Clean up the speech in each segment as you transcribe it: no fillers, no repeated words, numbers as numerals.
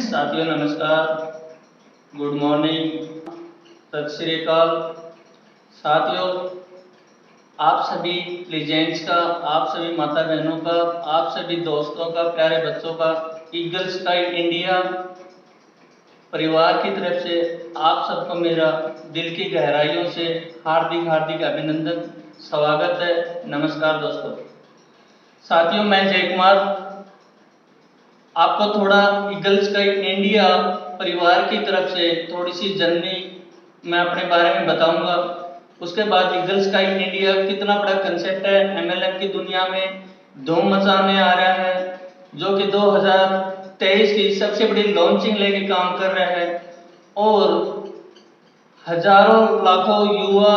साथियों नमस्कार, good morning, सत श्री अकाल। साथियों, आप सभी लीजेंड्स का, आप सभी माता बहनों का, आप सभी दोस्तों का, प्यारे बच्चों का ईगल स्काउट इंडिया परिवार की तरफ से आप सबको मेरा दिल की गहराइयों से हार्दिक हार्दिक अभिनंदन, स्वागत है। नमस्कार दोस्तों। साथियों, मैं जय कुमार आपको थोड़ा ईगल स्काउट इंडिया परिवार की तरफ से थोड़ी सी जर्नी मैं अपने बारे में बताऊंगा। उसके बाद ईगल स्काउट इंडिया कितना बड़ा कंसेप्ट है, एमएलएम की दुनिया में धूम मचाने आ रहा है, जो कि 2023 की सबसे बड़ी लॉन्चिंग लेके काम कर रहा है और हजारों लाखों युवा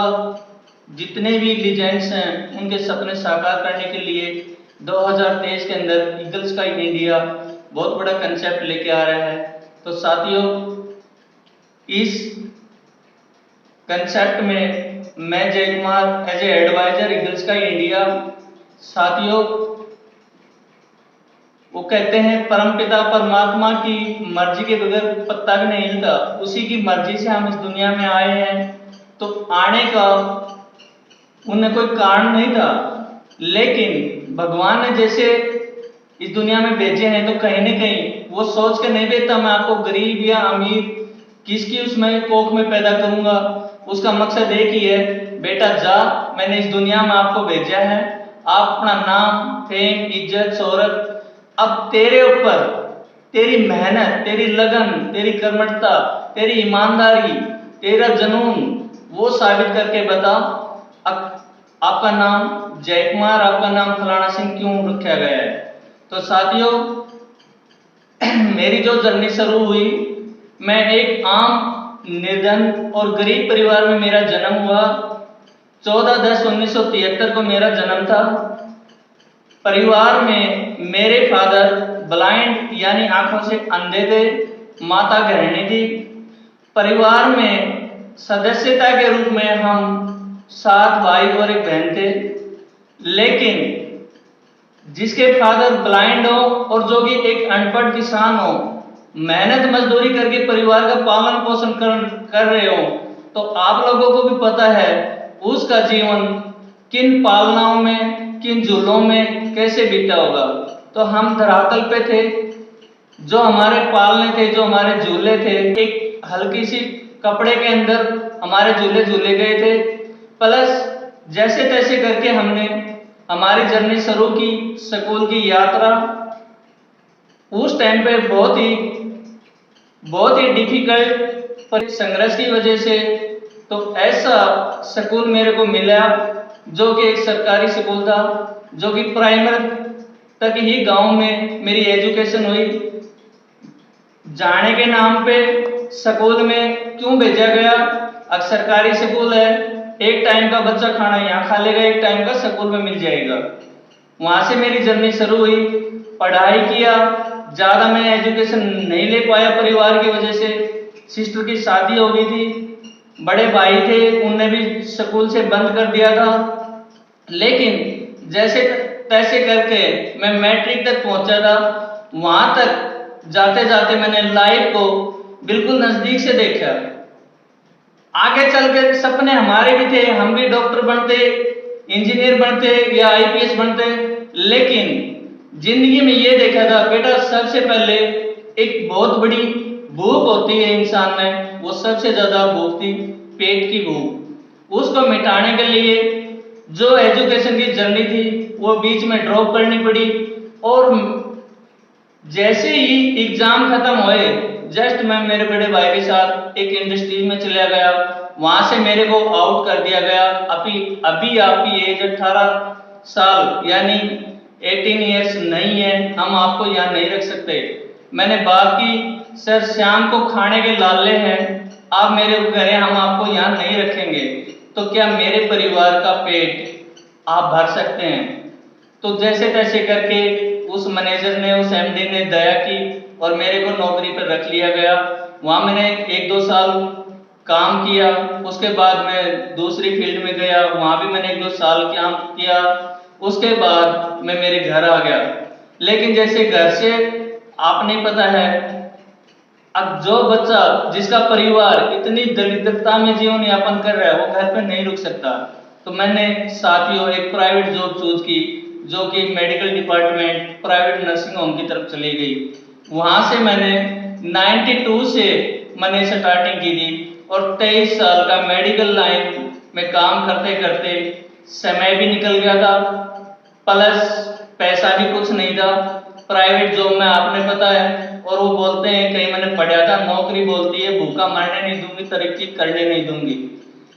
जितने भी लीजेंड्स हैं उनके सपने साकार करने के लिए 2023 के अंदर ईगल स्काउट इंडिया बहुत बड़ा कंसेप्ट लेके आ रहा है। तो साथियों, इस कंसेप्ट में मैं Jay Kumar as a advisor eagle scout India. साथियों, वो कहते हैं परमपिता परमात्मा की मर्जी के बगैर पत्ता भी नहीं हिलता, उसी की मर्जी से हम इस दुनिया में आए हैं। तो आने का उन्हें कोई कारण नहीं था, लेकिन भगवान ने जैसे इस दुनिया में भेजे हैं तो कहीं न कहीं वो सोच के नहीं भेजता मैं आपको गरीब या अमीर किसकी उसमें कोख में पैदा करूंगा। उसका मकसद एक ही है, बेटा जा, मैंने इस दुनिया में आपको भेजा है, आप अपना नाम, फेम, इज्जत, शोहरत अब तेरे ऊपर, तेरी मेहनत, तेरी लगन, तेरी कर्मठता, तेरी ईमानदारी, तेरा जुनून वो साबित करके बता आपका नाम जय कुमार, आपका नाम फलाना सिंह क्यों रखा गया है। तो साथियों, मेरी जो जर्नी शुरू हुई, मैं एक आम निर्धन और गरीब परिवार में मेरा जन्म हुआ। 14/10/1973 को मेरा जन्म था। परिवार में मेरे फादर ब्लाइंड यानी आंखों से अंधे थे, माता गृहिणी थी। परिवार में सदस्यता के रूप में हम 7 भाई और एक बहन थे, लेकिन जिसके फादर ब्लाइंड हो और जो कि एक अनपढ़ किसान हो, मेहनत मजदूरी करके परिवार का पालन पोषण कर रहे हो, तो आप लोगों को भी पता है उसका जीवन किन पालनाओं में, किन झूलों में कैसे बीता होगा। तो हम धरातल पे थे, जो हमारे पालने थे, जो हमारे झूले थे, एक हल्की सी कपड़े के अंदर हमारे झूले झूले गए थे। प्लस जैसे तैसे करके हमने हमारी जर्नी शुरू की, स्कूल की यात्रा। उस टाइम पे बहुत ही डिफिकल्ट संघर्ष की वजह से तो ऐसा स्कूल मेरे को मिला, जो कि एक सरकारी स्कूल था, जो कि प्राइमरी तक ही गांव में मेरी एजुकेशन हुई। जाने के नाम पे स्कूल में क्यों भेजा गया, अब सरकारी स्कूल है, एक टाइम का बच्चा खाना यहाँ खा लेगा, एक टाइम का स्कूल में मिल जाएगा। वहां से मेरी जर्नी शुरू हुई, पढ़ाई किया, ज्यादा मैं एजुकेशन नहीं ले पाया परिवार की वजह से। सिस्टर की शादी हो गई थी, बड़े भाई थे, उनने भी स्कूल से बंद कर दिया था। लेकिन जैसे तैसे करके मैं मैट्रिक तक पहुंचा था। वहां तक जाते जाते मैंने लाइफ को बिल्कुल नजदीक से देखा। आगे चल के सपने हमारे भी थे, हम भी डॉक्टर बनते, इंजीनियर बनते या आईपीएस बनते, लेकिन जिंदगी में ये देखा था बेटा सबसे पहले एक बहुत बड़ी भूख होती है इंसान में, वो सबसे ज्यादा भूख थी पेट की भूख। उसको मिटाने के लिए जो एजुकेशन की जर्नी थी वो बीच में ड्रॉप करनी पड़ी। और जैसे ही एग्जाम खत्म हुए, जस्ट मैं मेरे बड़े भाई के साथ एक इंडस्ट्री में चला गया, वहां से मेरे को आउट कर दिया गया। अभी आपकी एज 18 साल यानी 18 ईयर्स नहीं है, हम आपको यहाँ नहीं रख सकते। मैंने बात की, सर शाम को खाने के लाले हैं, आप मेरे को कह रहे हैं हम आपको यहाँ नहीं रखेंगे, तो क्या मेरे परिवार का पेट आप भर सकते हैं। तो जैसे तैसे करके उस मैनेजर ने, उस एमडी ने दया की और मेरे को नौकरी पर रख लिया गया। वहां मैंने 1-2 साल काम किया, उसके बाद मैं दूसरी फील्ड में गया, वहां भी मैंने 1-2 साल काम किया। उसके बाद मैं मेरे घर आ गया। लेकिन जैसे घर से आपने पता है अब जो बच्चा जिसका परिवार इतनी दरिद्रता में जीवन यापन कर रहा है वो घर पे नहीं रुक सकता। तो मैंने साथियों एक प्राइवेट जॉब चूज की जो कि medical department private nursing home की तरफ चली गई। वहां से मैंने 92 से मैंने स्टार्टिंग की थी और 23 साल का मेडिकल लाइन में काम करते करते समय भी निकल गया था, प्लस पैसा भी कुछ नहीं था। प्राइवेट जॉब में आपने पता है, और वो बोलते हैं, कहीं मैंने पढ़ा था, नौकरी बोलती है भूखा मरने नहीं दूंगी, तरक्की करने नहीं दूंगी।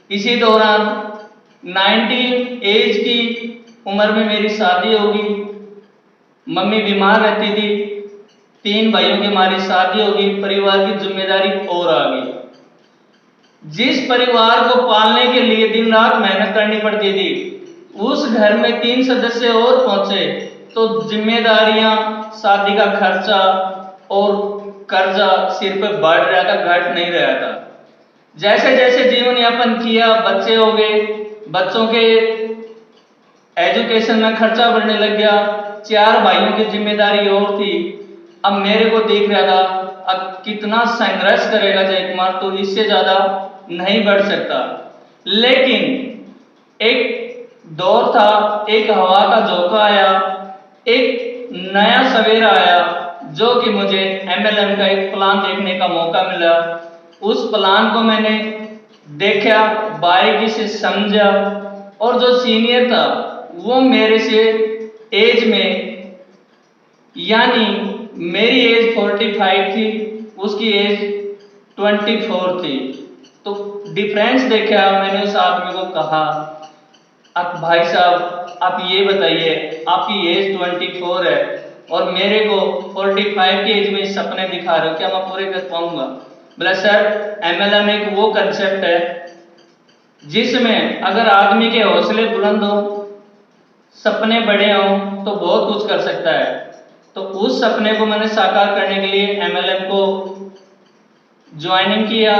इसी दौरान 19 एज की उम्र में मेरी शादी होगी, मम्मी बीमार रहती थी, 3 भाइयों की हमारी शादी होगी, परिवार की जिम्मेदारी और आ गई। जिस परिवार को पालने के लिए दिन रात मेहनत करनी पड़ती थी, उस घर में 3 सदस्य और पहुंचे तो जिम्मेदारियां, शादी का खर्चा और कर्जा सिर पे बढ़ रहा था, घट नहीं रहा था। जैसे जैसे जीवन यापन किया, बच्चे हो गए, बच्चों के एजुकेशन में खर्चा बढ़ने लग गया, 4 भाइयों की जिम्मेदारी और थी। अब मेरे को दिख रहा था अब कितना संघर्ष करेगा जय कुमार, तो इससे ज्यादा नहीं बढ़ सकता। लेकिन एक दौर था, एक हवा का झोंका आया, एक नया सवेरा आया जो कि मुझे MLM का एक प्लान देखने का मौका मिला। उस प्लान को मैंने देखा, बारीकी से समझा, और जो सीनियर था वो मेरे से एज में, यानी मेरी एज 45 थी, उसकी एज 24 थी। तो डिफरेंस देखा, मैंने उस आदमी को कहा, अब भाई साहब आप ये बताइए, आपकी एज 24 है और मेरे को 45 की एज में सपने दिखा रहे हो, क्या मैं पूरे कर पाऊंगा? बोला सर MLM एक वो कंसेप्ट है जिसमें अगर आदमी के हौसले बुलंद हो, सपने बड़े हों तो बहुत कुछ कर सकता है। तो उस सपने को मैंने साकार करने के लिए MLM को ज्वाइनिंग किया,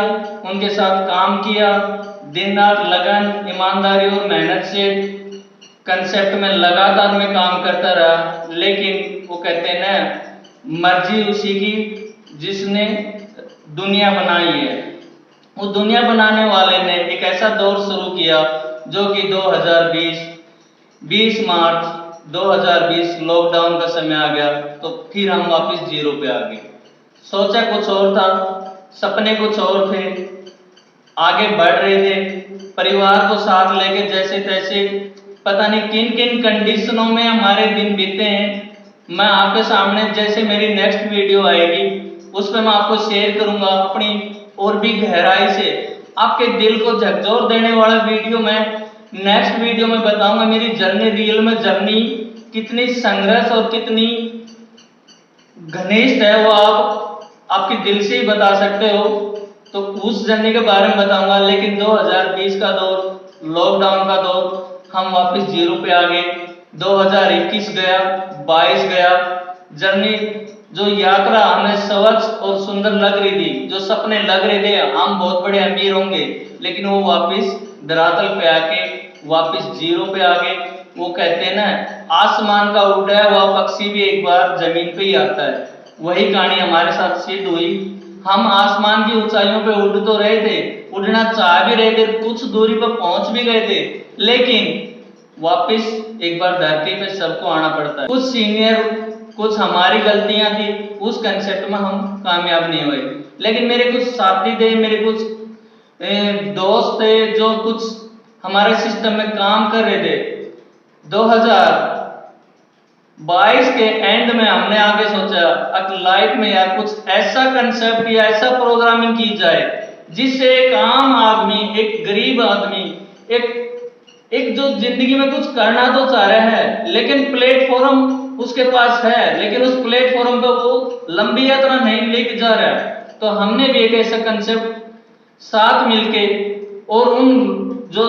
उनके साथ काम किया, दिन रात लगन, ईमानदारी और मेहनत से कंसेप्ट में लगातार मैं काम करता रहा। लेकिन वो कहते हैं ना, मर्जी उसी की जिसने दुनिया बनाई है। वो दुनिया बनाने वाले ने एक ऐसा दौर शुरू किया जो कि 2020 मार्च 2020 लॉकडाउन का समय आ गया, तो फिर हम वापस जीरो पे आ गए। सोचा कुछ और था, सपने कुछ और थे, आगे बढ़ रहे थे, परिवार को साथ लेके जैसे तैसे, पता नहीं किन किन कंडीशनों में हमारे दिन बीते हैं। मैं आपके सामने जैसे मेरी नेक्स्ट वीडियो आएगी उस पर मैं आपको शेयर करूंगा अपनी और भी गहराई से आपके दिल को झकझोर देने वाला वीडियो। मैं नेक्स्ट वीडियो में बताऊंगा मेरी जर्नी, रियल में जर्नी कितनी संघर्ष और कितनी घनिष्ठ है, वो आप आपके दिल से ही बता सकते हो। तो उस जर्नी के बारे में बताऊंगा। लेकिन 2020 का दौर, लॉकडाउन का दौर, हम वापस जीरो पे आ गए। 2021 गया, 22 गया, जर्नी जो यात्रा हमें स्वच्छ और सुंदर लग रही थी, जो सपने लग रहे थे हम बहुत बड़े अमीर होंगे, लेकिन वो वापस धरातल पे आके वापस जीरो पे आ गए। वो कहते हैं ना, आसमान का उड़ा हुआ पक्षी भी एक बार जमीन पे ही आता है। वही कहानी हमारे साथ सिद्ध हुई। हम आसमान की ऊंचाइयों पे उड़ तो रहे थे, उड़ना चाह भी रहे थे, कुछ दूरी पर पहुंच भी गए थे, लेकिन वापस एक बार धरती पे सबको आना पड़ता है। कुछ सीनियर, कुछ हमारी गलतियां थी, उस कंसेप्ट में हम कामयाब नहीं हुए। लेकिन मेरे कुछ साथी थे, मेरे कुछ दोस्त थे जो कुछ हमारे सिस्टम में काम कर रहे थे। 2022 के एंड में हमने आगे सोचा अब लाइफ में यार कुछ ऐसा कंसेप्ट या ऐसा प्रोग्रामिंग की जाए जिससे एक आम आदमी, एक गरीब आदमी, एक जो जिंदगी में कुछ करना तो चाह रहा है लेकिन प्लेटफॉर्म उसके पास है, लेकिन उस प्लेटफॉर्म पे वो लंबी यात्रा नहीं लेके जा रहा है। तो हमने भी एक ऐसा कंसेप्ट साथ मिलके और उन जो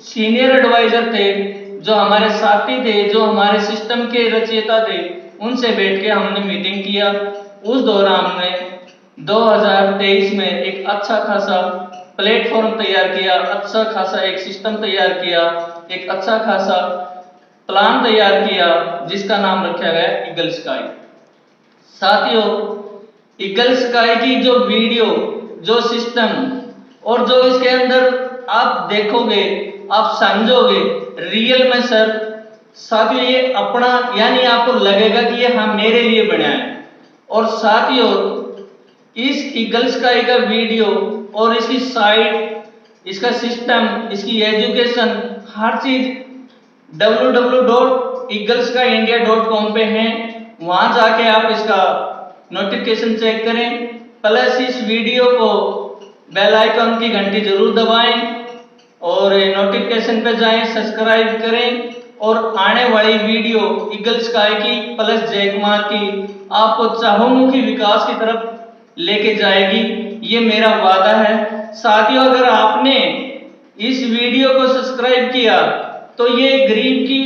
सीनियर एडवाइजर थे, जो हमारे साथी थे, जो हमारे सिस्टम के रचयिता थे, उनसे बैठ के हमने मीटिंग किया। उस दौरान हमने 2023 में एक अच्छा खासा प्लेटफॉर्म तैयार किया, अच्छा खासा एक सिस्टम तैयार किया, एक अच्छा खासा प्लान तैयार किया जिसका नाम रखा गया ईगल स्काई। साथियों, ईगल स्काई की जो वीडियो, जो सिस्टम और जो इसके अंदर आप देखोगे, आप समझोगे रियल में सर, साथियों ये अपना, यानी आपको लगेगा कि ये हाँ मेरे लिए बना है। और साथियों इस ईगल स्काई का वीडियो और इसकी साइट, इसका सिस्टम, इसकी एजुकेशन, हर चीज www.eagleskayindia.com पे है। वहां जाके आप इसका नोटिफिकेशन चेक करें, प्लस इस वीडियो को बेल आइकन की घंटी जरूर दबाएं और नोटिफिकेशन पे जाएं, सब्सक्राइब करें और आने वाली वीडियो ईगल स्काई की प्लस जयकुमार की आपको चहुमुखी विकास की तरफ लेके जाएगी, ये मेरा वादा है। साथियों अगर आपने इस वीडियो को सब्सक्राइब किया तो ये गरीब की,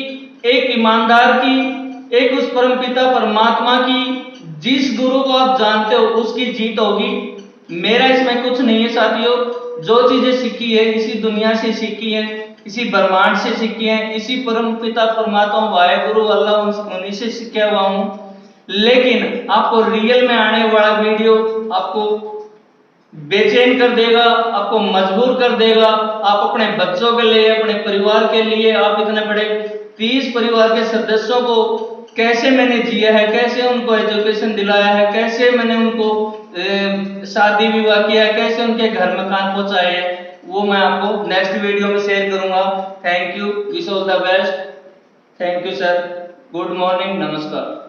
एक ईमानदार की, एक उस परमपिता परमात्मा की, जिस गुरु को आप जानते हो उसकी जीत होगी। मेरा इसमें कुछ नहीं है साथियों, जो चीजें सीखी है इसी दुनिया से सीखी है, इसी ब्रह्मांड से सीखी है, इसी परमपिता परमात्मा वाहेगुरु अल्लाह उन्हीं से सीखा हुआ हूं। लेकिन आपको रियल में आने वाला वीडियो आपको बेचैन कर देगा, आपको मजबूर कर देगा। आप अपने बच्चों के लिए, अपने परिवार के लिए, आप इतने बड़े 30 परिवार के सदस्यों को कैसे मैंने जिया है, कैसे उनको एजुकेशन दिलाया है, कैसे मैंने उनको शादी विवाह किया है, कैसे उनके घर मकान पहुंचाए हैं, वो मैं आपको नेक्स्ट वीडियो में शेयर करूंगा। Thank you, wish all the best. Thank you sir, good morning, नमस्कार।